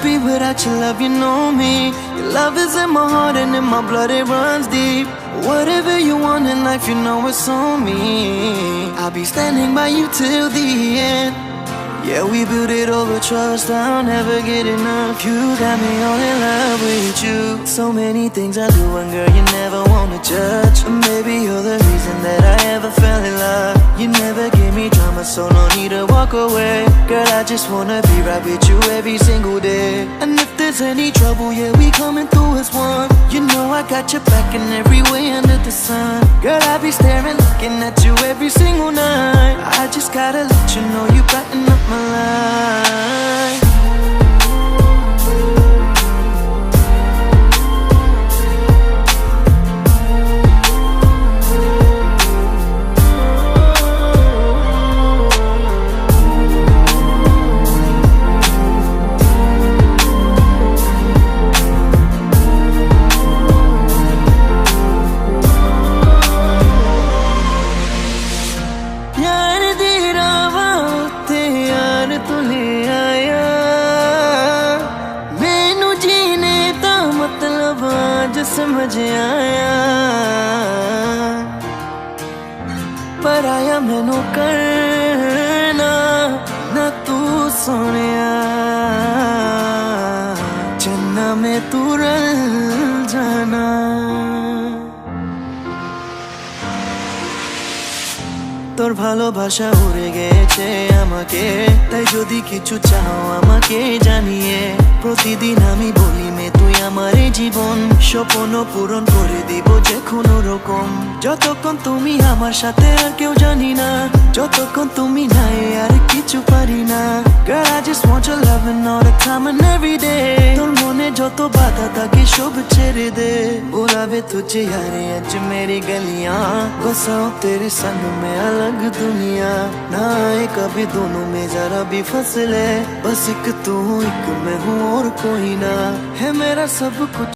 be without your love, you know me. Your love is in my heart and in my blood, it runs deep. Whatever you want in life, you know it's on me. I'll be standing by you till the end. Yeah, we built it over trust, I'll never get enough. You got me all in love with you. So many things I do, and girl, you never wanna judge. And maybe you're the reason that I ever fell in love. You never give me drama, so no need to walk away. Girl, I just wanna be right with you every single day. And if there's any trouble, yeah, we coming through as one. You know I got your back in every way under the sun. Girl, I be staring, looking at you every single night. I just gotta let you know you brighten up my life. समझ आया पर आया मैनू करना ना तू सोनिया चन्ना में तू रल जाना তোর ভালোবাসা উড়ে গেছে আমাকে তাই যদি কিছু চাও আমাকে জানিয়ে প্রতিদিন আমি বলি মে তুই আমার জীবন স্বপ্ন পূরণ করে দিব যে কোনো রকম যতক্ষণ তুমি আমার সাথে আর কেউ জানি না যতক্ষণ তুমি নাই আর কিছু পারি না Girl I just want your love and all the time and every day তোর মনে যত বাধা থাকে সব ছেড়ে দে बुलावे तुझे यारे आज मेरी गलियां बसाओ तेरे संग में अलग दुनिया ना आए कभी दोनों में जरा भी फसले बस एक तू एक मैं हूँ और कोई ना है मेरा सब कुछ